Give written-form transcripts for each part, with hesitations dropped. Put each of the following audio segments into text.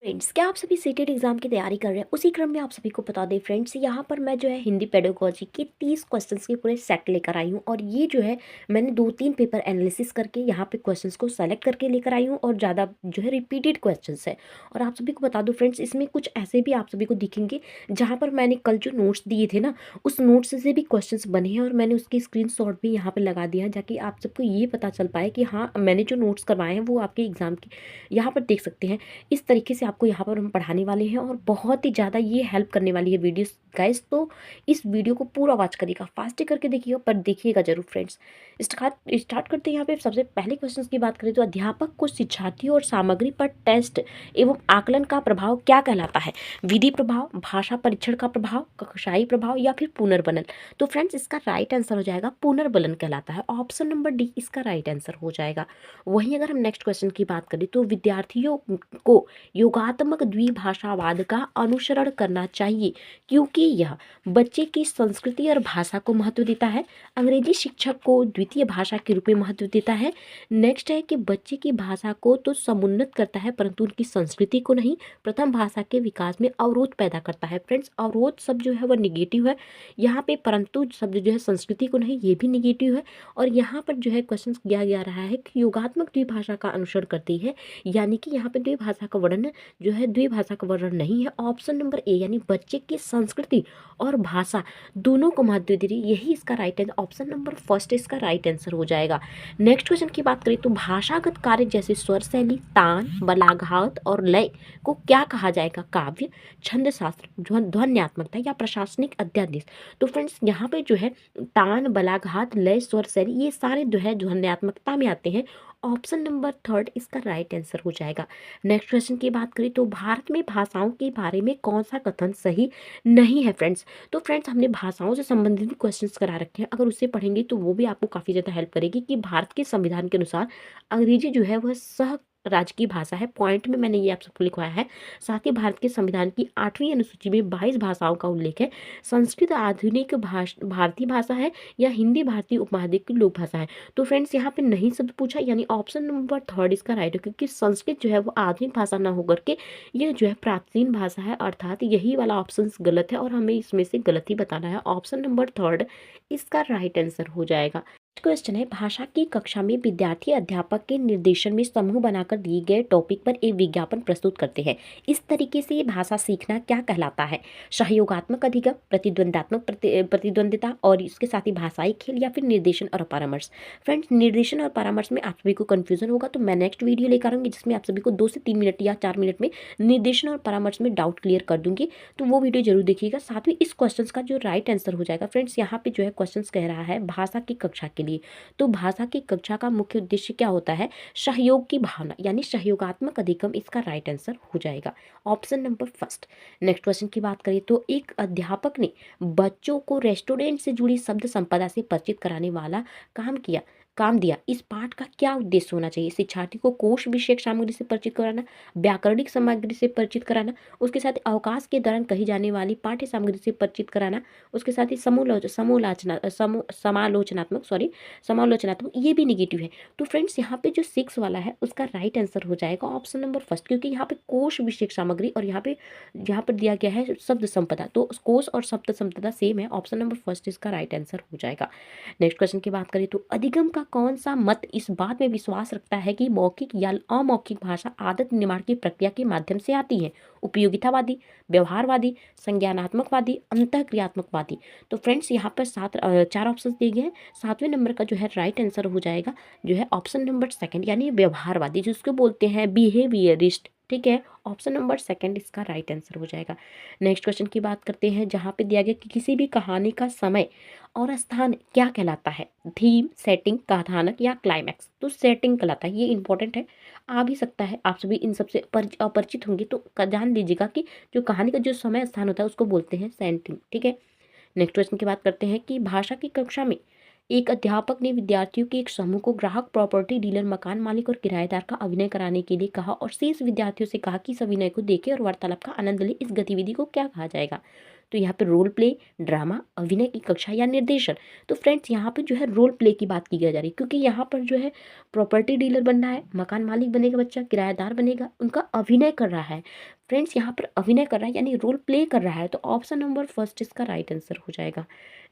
Friends, क्या आप सभी सीटेट एग्जाम की तैयारी कर रहे हैं? उसी क्रम में आप सभी को बता दें फ्रेंड्स, यहाँ पर मैं जो है हिंदी पेडागोजी के 30 क्वेश्चंस के पूरे सेट लेकर आई हूँ। और ये जो है मैंने 2-3 पेपर एनालिसिस करके यहाँ पे क्वेश्चंस को सेलेक्ट करके लेकर आई हूँ और ज़्यादा जो है रिपीटेड क्वेश्चंस है। और आप सभी को बता दूँ फ्रेंड्स, इसमें कुछ ऐसे भी आप सभी को दिखेंगे जहाँ पर मैंने कल जो नोट्स दिए थे ना, उस नोट्स से भी क्वेश्चंस बने हैं और मैंने उसकी स्क्रीन भी यहाँ पर लगा दिया है, ताकि आप सबको ये पता चल पाए कि हाँ, मैंने जो नोट्स करवाए हैं वो आपके एग्जाम के यहाँ पर देख सकते हैं। इस तरीके से आपको यहाँ पर हम पढ़ाने वाले हैं और बहुत ही ज़्यादा ये हेल्प करने वाली है वीडियोस गाइस। तो इस वीडियो को पूरा वॉच करिएगा, फास्ट करके देखिएगा, पर देखिएगा जरूर फ्रेंड्स। स्टार्ट करते हैं। यहाँ पे सबसे पहले क्वेश्चन की बात करें तो अध्यापक को शिक्षार्थियों और सामग्री पर टेस्ट एवं आकलन का प्रभाव क्या कहलाता है? विधि प्रभाव, भाषा परीक्षण का प्रभाव, कक्षाई प्रभाव या फिर पुनर्बलन? तो फ्रेंड्स, इसका राइट आंसर हो जाएगा पुनर्बलन कहलाता है। ऑप्शन नंबर डी इसका राइट आंसर हो जाएगा। वहीं अगर हम नेक्स्ट क्वेश्चन की बात करें तो विद्यार्थियों को योगात्मक द्विभाषावाद का अनुसरण करना चाहिए क्योंकि यह बच्चे की संस्कृति और भाषा को महत्व देता है। अंग्रेजी शिक्षक को द्वितीय भाषा के रूप में महत्व देता है। नेक्स्ट है कि बच्चे की भाषा को तो समुन्नत करता है परंतु उनकी संस्कृति को नहीं। प्रथम भाषा के विकास में अवरोध पैदा करता है। फ्रेंड्स, अवरोध शब्द जो है वह निगेटिव है यहाँ पे, परंतु शब्द जो है संस्कृति को नहीं, ये भी निगेटिव है। और यहाँ पर जो है क्वेश्चन किया जा रहा है कि योगात्मक द्विभाषा का अनुसरण करती है, यानी कि यहाँ पे द्विभाषा का वर्णन जो है द्विभाषा का वर्णन नहीं है। ऑप्शन नंबर ए यानी बच्चे की संस्कृति और भाषा दोनों को महत्व दे रही है, यही इसका right answer, option number first इसका राइट आंसर हो जाएगा। नेक्स्ट क्वेश्चन की बात करें तो भाषागत कार्य जैसे स्वर शैली, तान, बलाघात और लय को क्या कहा जाएगा? काव्य, छंद शास्त्र, ध्वन्यात्मकता या प्रशासनिक अध्यादेश? तो फ्रेंड्स, यहाँ पे जो है तान, बलाघात, लय, स्वर शैली ये सारे जो है ध्वन्यात्मकता में आते हैं। ऑप्शन नंबर थर्ड इसका राइट आंसर हो जाएगा। नेक्स्ट क्वेश्चन की बात करें तो भारत में भाषाओं के बारे में कौन सा कथन सही नहीं है? फ्रेंड्स, तो फ्रेंड्स हमने भाषाओं से संबंधित भी क्वेश्चंस करा रखे हैं, अगर उससे पढ़ेंगे तो वो भी आपको काफ़ी ज़्यादा हेल्प करेगी कि भारत के संविधान के अनुसार अंग्रेजी जो है वह सह राज्य की भाषा है। पॉइंट में मैंने ये आप सबको लिखवाया है। साथ ही भारत के संविधान की 8वीं अनुसूची में 22 भाषाओं का उल्लेख है। संस्कृत आधुनिक भारतीय भाषा है या हिंदी भारतीय उपमहाद्वीप की लोक भाषा है? तो फ्रेंड्स, यहाँ पे नहीं शब्द पूछा, यानी ऑप्शन नंबर थर्ड इसका राइट है, क्योंकि संस्कृत जो है वो आधुनिक भाषा ना होकर के यह जो है प्राचीन भाषा है, अर्थात यही वाला ऑप्शन गलत है और हमें इसमें से गलत ही बताना है। ऑप्शन नंबर थर्ड इसका राइट आंसर हो जाएगा। क्वेश्चन है, भाषा की कक्षा में विद्यार्थी अध्यापक के निर्देशन में समूह बनाकर दिए गए टॉपिक पर एक विज्ञापन प्रस्तुत करते हैं। इस तरीके से ये भाषा सीखना क्या कहलाता है? सहयोगात्मक अधिगम, प्रतिद्वंदात्मक प्रतिद्वंदिता और इसके साथ ही भाषाई खेल या फिर निर्देशन और परामर्श? फ्रेंड्स, निर्देशन और परामर्श में आप सभी को कंफ्यूजन होगा तो मैं नेक्स्ट वीडियो लेकर आऊंगी जिसमें आप सभी को 2 से 3 मिनट या 4 मिनट में निर्देशन और परामर्श में डाउट क्लियर कर दूंगी, तो वो वीडियो जरूर देखिएगा। साथ ही इस क्वेश्चन का जो राइट आंसर हो जाएगा फ्रेंड्स, यहाँ पे जो है क्वेश्चन कह रहा है भाषा की कक्षा के लिए। तो भाषा की कक्षा का मुख्य उद्देश्य क्या होता है? सहयोग की भावना, यानी सहयोगात्मक अधिगम इसका राइट आंसर हो जाएगा। Option number first. Next question की बात करें तो एक अध्यापक ने बच्चों को रेस्टोरेंट से जुड़ी शब्द संपदा से परिचित कराने वाला काम दिया। इस पाठ का क्या उद्देश्य होना चाहिए? शिक्षार्थी को कोश विषयक सामग्री से परिचित कराना, व्याकरणिक सामग्री से परिचित कराना, उसके साथ अवकाश के दौरान कही जाने वाली पाठ्य सामग्री से परिचित कराना, उसके साथ ही समालोचनात्मक, ये भी निगेटिव है। तो फ्रेंड्स, यहाँ पे जो 6 वाला है उसका राइट आंसर हो जाएगा ऑप्शन नंबर फर्स्ट, क्योंकि यहाँ पे कोश विषयक सामग्री और यहाँ पर दिया गया है शब्द संपदा, तो कोश और शब्द संपदा सेम है। ऑप्शन नंबर फर्स्ट इसका राइट आंसर हो जाएगा। नेक्स्ट क्वेश्चन की बात करें तो अधिगम का कौन सा मत इस बात में विश्वास रखता है कि मौखिक या अमौखिक भाषा आदत निर्माण की प्रक्रिया के माध्यम से आती है? उपयोगितावादी, व्यवहारवादी, संज्ञानात्मकवादी, अंतःक्रियात्मकवादी? तो फ्रेंड्स, यहाँ पर 4 ऑप्शन दिए गए हैं। 7वें नंबर का जो है राइट आंसर हो जाएगा जो है ऑप्शन नंबर सेकंड, यानी व्यवहारवादी, जिसको बोलते हैं बिहेवियरिस्ट। ठीक है, ऑप्शन नंबर सेकंड इसका राइट आंसर हो जाएगा। नेक्स्ट क्वेश्चन की बात करते हैं, जहाँ पे दिया गया कि किसी भी कहानी का समय और स्थान क्या कहलाता है? थीम, सेटिंग, कथानक या क्लाइमैक्स? तो सेटिंग कहलाता है, ये इंपॉर्टेंट है, आ भी सकता है, आप सभी इन सबसे अपरिचित होंगे तो जान लीजिएगा कि जो कहानी का जो समय स्थान होता है उसको बोलते हैं सेटिंग। ठीक है, नेक्स्ट क्वेश्चन की बात करते हैं कि भाषा की कक्षा में एक अध्यापक ने विद्यार्थियों के एक समूह को ग्राहक, प्रॉपर्टी डीलर, मकान मालिक और किराएदार का अभिनय कराने के लिए कहा और शेष विद्यार्थियों से कहा कि इस अभिनय को देखें और वार्तालाप का आनंद लें। इस गतिविधि को क्या कहा जाएगा? तो यहाँ पे रोल प्ले, ड्रामा, अभिनय की कक्षा या निर्देशन। तो फ्रेंड्स यहाँ पे जो है रोल प्ले की बात की जा रही है, क्योंकि यहाँ पर जो है प्रॉपर्टी डीलर बनना है, मकान मालिक बनेगा बच्चा, किराएदार बनेगा, उनका अभिनय कर रहा है। फ्रेंड्स यहाँ पर अभिनय कर रहा है यानी रोल प्ले कर रहा है, तो ऑप्शन नंबर फर्स्ट इसका राइट आंसर हो जाएगा।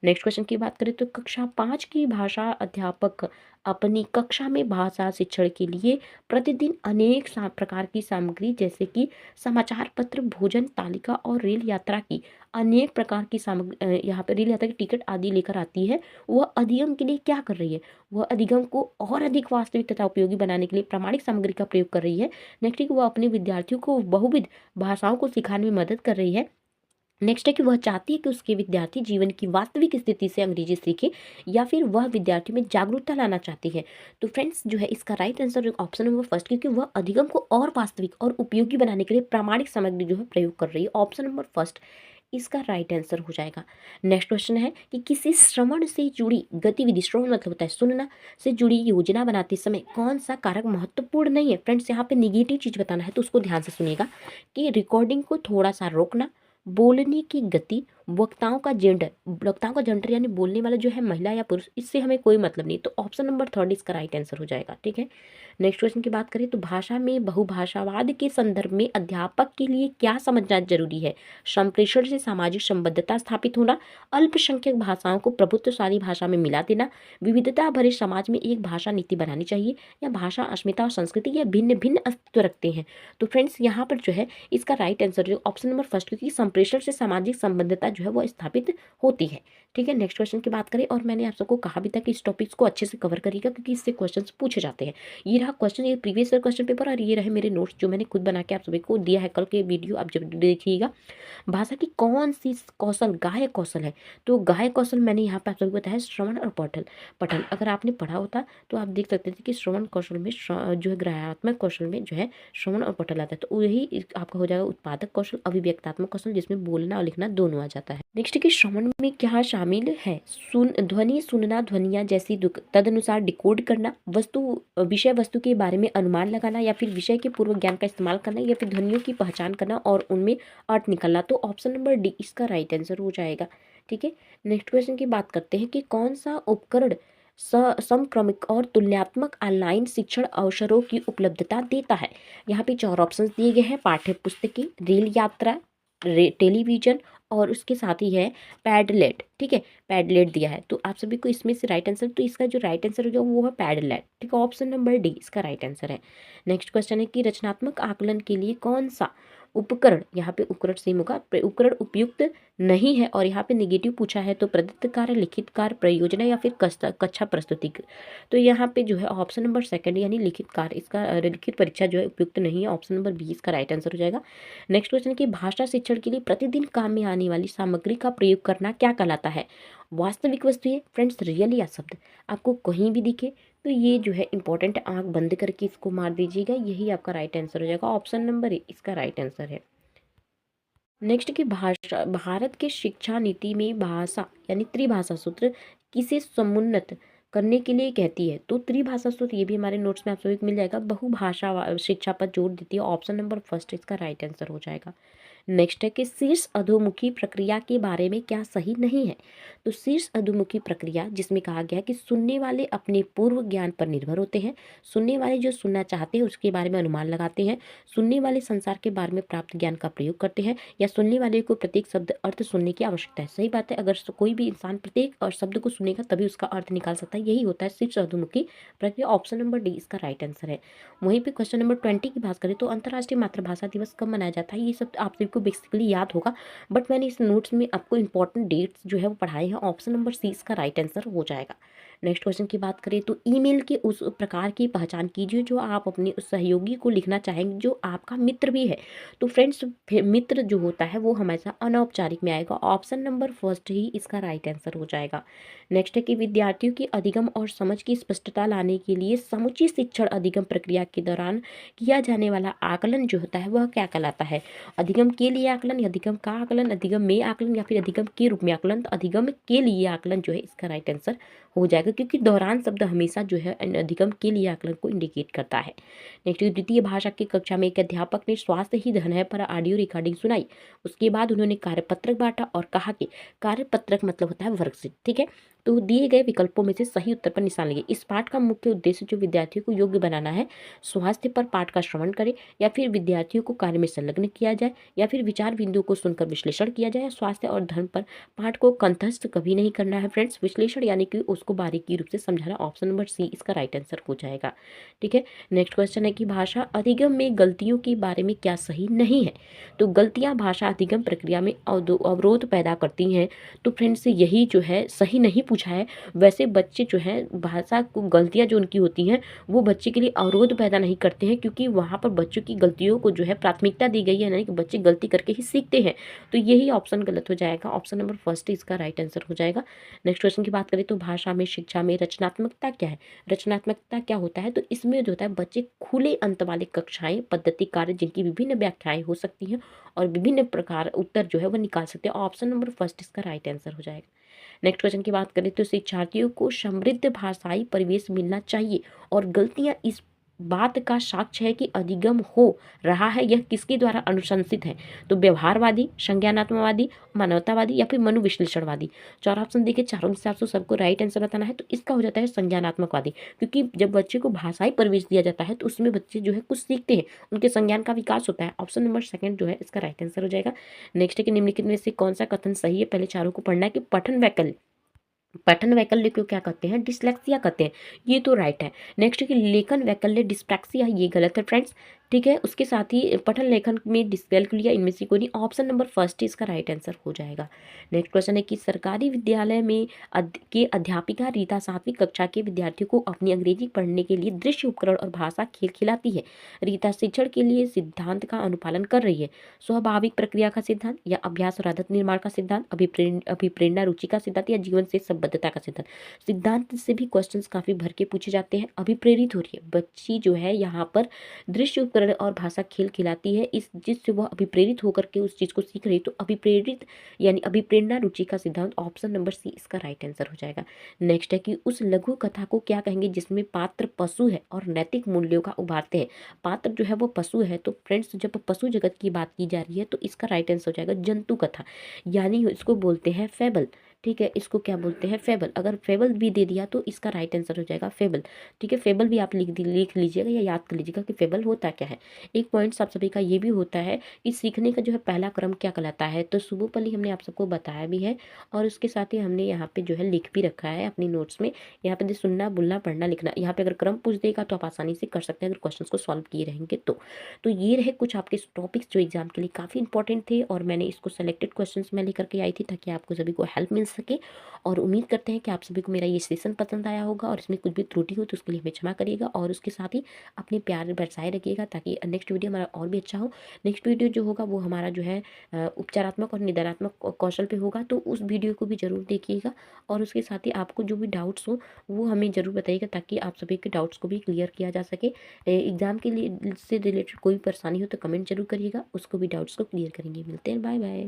नेक्स्ट क्वेश्चन की बात करें तो कक्षा 5 की भाषा अध्यापक अपनी कक्षा में भाषा शिक्षण के लिए प्रतिदिन अनेक प्रकार की सामग्री जैसे कि समाचार पत्र, भोजन तालिका और रेल यात्रा की अनेक प्रकार की सामग्री, यहाँ पर रेल यात्रा की टिकट आदि लेकर आती है। वह अधिगम के लिए क्या कर रही है? वह अधिगम को और अधिक वास्तविक तथा उपयोगी बनाने के लिए प्रामाणिक सामग्री का प्रयोग कर रही है। नेक्स्ट है कि वह अपने विद्यार्थियों को बहुविध भाषाओं को सिखाने में मदद कर रही है। नेक्स्ट है कि वह चाहती है कि उसके विद्यार्थी जीवन की वास्तविक स्थिति से अंग्रेजी सीखे, या फिर वह विद्यार्थी में जागरूकता लाना चाहती है। तो फ्रेंड्स जो है इसका right answer option number first, क्योंकि वह अधिगम को और वास्तविक और उपयोगी बनाने के लिए प्रामाणिक सामग्री जो है प्रयोग कर रही है। ऑप्शन नंबर फर्स्ट इसका राइट आंसर हो जाएगा। नेक्स्ट क्वेश्चन है कि किसी श्रवण से जुड़ी गतिविधि, श्रवण मतलब होता है सुनना, से जुड़ी योजना बनाते समय कौन सा कारक महत्वपूर्ण नहीं है? फ्रेंड्स यहाँ पे निगेटिव चीज बताना है तो उसको ध्यान से सुनिएगा कि रिकॉर्डिंग को थोड़ा सा रोकना, बोलने की गति, वक्ताओं का जेंडर यानी बोलने वाला जो है महिला या पुरुष, इससे हमें कोई मतलब नहीं। तो ऑप्शन नंबर थर्ड इसका राइट आंसर हो जाएगा। ठीक है, नेक्स्ट क्वेश्चन की बात करें तो भाषा में बहुभाषावाद के संदर्भ में अध्यापक के लिए क्या समझना जरूरी है? संप्रेषण से सामाजिक संबद्धता स्थापित होना, अल्पसंख्यक भाषाओं को प्रभुत्वशाली भाषा में मिला देना, विविधता भरे समाज में एक भाषा नीति बनानी चाहिए, या भाषा अस्मिता और संस्कृति या भिन्न भिन्न अस्तित्व रखते हैं। तो फ्रेंड्स यहाँ पर जो है इसका राइट आंसर जो ऑप्शन नंबर फर्स्ट, क्योंकि संप्रेषण से सामाजिक संबद्धता जो है वो स्थापित होती है। ठीक है, नेक्स्ट क्वेश्चन की बात करें, और मैंने आप सबको कहा भी था कि इस टॉपिक्स को अच्छे से कवर करिएगा क्योंकि इससे क्वेश्चंस पूछे जाते हैं। ये रहा क्वेश्चन, ये प्रीवियस ईयर क्वेश्चन पेपर, और ये रहे मेरे नोट्स जो मैंने खुद बना के आप सभी को दिया है। कल के वीडियो आप जब देखिएगा। भाषा की कौन सी कौशल गायक कौशल है? तो गायक कौशल मैंने यहाँ पे आप सभी को बताया श्रवण और पठन। अगर आपने पढ़ा होता तो आप देख सकते थे कि श्रवण कौशल में जो है ग्राह्यात्मक कौशल में जो है श्रवण और पठन आता है, तो यही आपका हो जाएगा उत्पादक कौशल, अभिव्यक्तात्मक कौशल, जिसमें बोलना और लिखना दोनों आ जाता है। नेक्स्ट कि श्रवण में क्या शामिल है? ध्वनि सुनना, ध्वनिया जैसी तदनुसार डिकोड करना, विषय वस्तु के बारे में अनुमान लगाना, या फिर विषय के पूर्व ज्ञान का इस्तेमाल करना, या फिर ध्वनियों की पहचान करना और उनमें अर्थ निकालना। तो ऑप्शन नंबर डी इसका राइट आंसर हो जाएगा। ठीक है, नेक्स्ट क्वेश्चन की बात करते हैं कि कौन सा उपकरण समक्रमिक और तुलनात्मक ऑनलाइन शिक्षण अवसरों की उपलब्धता देता है? यहाँ पे 4 ऑप्शंस दिए गए हैं, पाठ्य पुस्तकें, रेल यात्रा, टेलीविजन और उसके साथ ही है पैडलेट। ठीक है, पैडलेट दिया है, तो आप सभी को इसमें से राइट आंसर, तो इसका जो राइट आंसर हो जाएगा वो है पैडलेट। ठीक है, ऑप्शन नंबर डी इसका राइट आंसर है। नेक्स्ट क्वेश्चन है कि रचनात्मक आकलन के लिए कौन सा उपकरण, यहाँ पे उपकरण सेम होगा, उपकरण उपयुक्त नहीं है, और यहाँ पे निगेटिव पूछा है तो प्रदत्त कार्य, लिखित कार्य, परियोजना या फिर कक्षा प्रस्तुति। तो यहाँ पे जो है ऑप्शन नंबर सेकंड यानी लिखित कार्य, इसका लिखित परीक्षा जो है उपयुक्त नहीं है। ऑप्शन नंबर बी इसका राइट आंसर हो जाएगा। नेक्स्ट क्वेश्चन की भाषा शिक्षण के लिए प्रतिदिन काम में आने वाली सामग्री का प्रयोग करना क्या कहलाता है? वास्तविक वस्तुएं, फ्रेंड्स रियल या शब्द, आपको कहीं भी दिखे तो ये जो है इंपॉर्टेंट, आंख बंद करके इसको मार दीजिएगा, यही आपका राइट आंसर हो जाएगा। ऑप्शन नंबर ए इसका राइट आंसर है। नेक्स्ट की भाषा, भारत के शिक्षा नीति में भाषा यानी त्रिभाषा सूत्र किसे समुन्नत करने के लिए कहती है? तो त्रिभाषा सूत्र ये भी हमारे नोट्स में आप सभी को मिल जाएगा, बहुभाषा शिक्षा पर जोर देती है। ऑप्शन नंबर फर्स्ट इसका राइट आंसर हो जाएगा। नेक्स्ट है कि शीर्ष अधोमुखी प्रक्रिया के बारे में क्या सही नहीं है? तो शीर्ष अधोमुखी प्रक्रिया जिसमें कहा गया कि सुनने वाले अपने पूर्व ज्ञान पर निर्भर होते हैं, सुनने वाले जो सुनना चाहते हैं उसके बारे में अनुमान लगाते हैं, सुनने वाले संसार के बारे में प्राप्त ज्ञान का प्रयोग करते हैं, या सुनने वाले को प्रत्येक शब्द अर्थ सुनने की आवश्यकता है। सही बात है, अगर कोई भी इंसान प्रत्येक और शब्द को सुनेगा तभी उसका अर्थ निकाल सकता है, यही होता है शीर्ष अधोमुखी प्रक्रिया। ऑप्शन नंबर डी इसका राइट आंसर है। वहीं पे क्वेश्चन नंबर 20 की बात करें तो अंतर्राष्ट्रीय मातृभाषा दिवस कब मनाया जाता है? ये सब आप सभी को बेसिकली याद होगा, बट मैंने इस नोट्स में आपको इंपॉर्टेंट डेट्स जो है वो पढ़ाए हैं। ऑप्शन नंबर सी इसका राइट आंसर हो जाएगा। नेक्स्ट क्वेश्चन की बात करें तो ईमेल के उस प्रकार की पहचान कीजिए जो आप अपने उस सहयोगी को लिखना चाहेंगे जो आपका मित्र भी है। तो फ्रेंड्स मित्र जो होता है वो हमेशा अनौपचारिक में आएगा। ऑप्शन नंबर फर्स्ट ही इसका राइट आंसर हो जाएगा। नेक्स्ट है कि विद्यार्थियों की अधिगम और समझ की स्पष्टता लाने के लिए समुचित शिक्षण अधिगम प्रक्रिया के दौरान किया जाने वाला आकलन जो होता है वह क्या कहलाता है? अधिगम के लिए आकलन, या अधिगम का आकलन, अधिगम में आकलन, या फिर अधिगम के रूप में आकलन? तो अधिगम के लिए आकलन जो है इसका राइट आंसर हो जाएगा, क्योंकि दौरान शब्द हमेशा जो है अधिगम के लिए आकलन को इंडिकेट करता है। नेक्स्ट, द्वितीय भाषा की कक्षा में एक अध्यापक ने स्वास्थ्य ही धन है पर ऑडियो रिकॉर्डिंग सुनाई। उसके बाद उन्होंने कार्यपत्रक बांटा और कहा कि कार्यपत्रक मतलब होता है वर्कशीट, ठीक है। तो दिए गए विकल्पों में से सही उत्तर पर निशान लगे। इस पाठ का मुख्य उद्देश्य जो विद्यार्थियों को योग्य बनाना है, स्वास्थ्य पर पाठ का श्रवण करें, या फिर विद्यार्थियों को कार्य में संलग्न किया जाए, या फिर विचार बिंदुओं को सुनकर विश्लेषण किया जाए। स्वास्थ्य और धर्म पर पाठ को कंठस्थ कभी नहीं करना है फ्रेंड्स। विश्लेषण यानी कि उसको बारीकी रूप से समझाना। ऑप्शन नंबर सी इसका राइट आंसर हो जाएगा, ठीक है। नेक्स्ट क्वेश्चन है कि भाषा अधिगम में गलतियों के बारे में क्या सही नहीं है। तो गलतियां भाषा अधिगम प्रक्रिया में अवरोध पैदा करती हैं। तो फ्रेंड्स यही जो है सही नहीं पूछा है। वैसे बच्चे जो हैं भाषा को गलतियां जो उनकी होती हैं वो बच्चे के लिए अवरोध पैदा नहीं करते हैं, क्योंकि वहाँ पर बच्चों की गलतियों को जो है प्राथमिकता दी गई है, यानी कि बच्चे गलती करके ही सीखते हैं। तो यही ऑप्शन गलत हो जाएगा। ऑप्शन नंबर फर्स्ट इसका राइट आंसर हो जाएगा। नेक्स्ट क्वेश्चन की बात करें तो भाषा में शिक्षा में रचनात्मकता क्या है। रचनात्मकता क्या होता है, तो इसमें जो होता है बच्चे खुले अंत वाले कक्षाएं पद्धति कार्य जिनकी विभिन्न व्याख्याएं हो सकती हैं और विभिन्न प्रकार उत्तर जो है वह निकाल सकते हैं। ऑप्शन नंबर फर्स्ट इसका राइट आंसर हो जाएगा। नेक्स्ट क्वेश्चन की बात करें तो शिक्षार्थियों को समृद्ध भाषाई परिवेश मिलना चाहिए और गलतियां इस बात का साक्ष्य है कि अधिगम हो रहा है, यह किसके द्वारा अनुशंसित है। तो व्यवहारवादी, संज्ञानात्मकवादी, मानवतावादी या फिर मनोविश्लेषणवादी। चार ऑप्शन देखे, चारों में से आपको सबको राइट आंसर बताना है। तो इसका हो जाता है संज्ञानात्मकवादी, क्योंकि जब बच्चे को भाषाई परिवेश दिया जाता है तो उसमें बच्चे जो है कुछ सीखते हैं, उनके संज्ञान का विकास होता है। ऑप्शन नंबर सेकंड जो है इसका राइट आंसर हो जाएगा। नेक्स्ट है कि निम्नलिखित में से कौन सा कथन सही है। पहले चारों को पढ़ना है कि पठन वैकल्य को क्या कहते हैं, डिस्लेक्सिया कहते हैं। ये तो राइट है। नेक्स्ट है कि लेखन वैकल्य डिस्प्रैक्सिया, ये गलत है फ्रेंड्स, ठीक है। उसके साथ ही पठन लेखन में डिस्कैलकुलिया, इनमें से कोई नहीं। ऑप्शन नंबर फर्स्ट इसका राइट आंसर हो जाएगा। नेक्स्ट क्वेश्चन है कि सरकारी विद्यालय में के अध्यापिका रीता 7वीं कक्षा के विद्यार्थियों को अपनी अंग्रेजी पढ़ने के लिए दृश्य उपकरण और भाषा खेल खिलाती है। रीता शिक्षण के लिए सिद्धांत का अनुपालन कर रही है। स्वाभाविक प्रक्रिया का सिद्धांत, या अभ्यास और आदत निर्माण का सिद्धांत, अभिप्रेरणा रुचि का सिद्धांत, या जीवन से संबद्धता का सिद्धांत। सिद्धांत से भी क्वेश्चंस काफी भर के पूछे जाते हैं। अभिप्रेरित हो रही है बच्ची जो है यहाँ पर दृश्य उपकरण और भाषा खेल खिलाती है, इस जिससे वह अभिप्रेरित होकर के उस चीज को सीख रही। तो अभिप्रेरित यानी अभिप्रेरणा रुचि का सिद्धांत। ऑप्शन नंबर सी इसका राइट आंसर हो जाएगा। नेक्स्ट है कि उस लघु कथा को क्या कहेंगे जिसमें पात्र पशु है और नैतिक मूल्यों का उभारते हैं। पात्र जो है वो पशु है, तो फ्रेंड्स जब पशु जगत की बात की जा रही है तो इसका राइट आंसर हो जाएगा जंतु कथा, यानी इसको बोलते हैं फेबल, ठीक है। इसको क्या बोलते हैं, फेबल। अगर फेबल भी दे दिया तो इसका राइट आंसर हो जाएगा फेबल, ठीक है। फेबल भी आप लिख लीजिएगा या याद कर लीजिएगा कि फेबल होता क्या है। एक पॉइंट आप सभी का ये भी होता है कि सीखने का जो है पहला क्रम क्या कहलाता है। तो सुबोपली हमने आप सबको बताया भी है और उसके साथ ही हमने यहाँ पे जो है लिख भी रखा है अपनी नोट्स में। यहाँ पे सुनना, बोलना, पढ़ना, लिखना, यहाँ पे अगर क्रम पूछ देगा तो आप आसानी से कर सकते हैं अगर क्वेश्चन को सॉल्व किए रहेंगे तो ये रहे कुछ आपके टॉपिक्स जो एग्जाम के लिए काफ़ी इंपॉर्टेंट थे और मैंने इसको सेलेक्टेड क्वेश्चन में लेकर के आई थी ताकि आपको सभी को हेल्प मिल सके। और उम्मीद करते हैं कि आप सभी को मेरा ये सेशन पसंद आया होगा और इसमें कुछ भी त्रुटि हो तो उसके लिए हमें क्षमा करिएगा और उसके साथ ही अपने प्यार बरसाए रखिएगा ताकि नेक्स्ट वीडियो हमारा और भी अच्छा हो। नेक्स्ट वीडियो जो होगा वो हमारा जो है उपचारात्मक और निदानात्मक कौशल पे होगा, तो उस वीडियो को भी जरूर देखिएगा और उसके साथ ही आपको जो भी डाउट्स हो वो हमें ज़रूर बताइएगा ताकि आप सभी के डाउट्स को भी क्लियर किया जा सके। एग्जाम के लिए से रिलेटेड कोई परेशानी हो तो कमेंट जरूर करिएगा, उसको भी डाउट्स को क्लियर करेंगे। मिलते हैं, बाय बाय।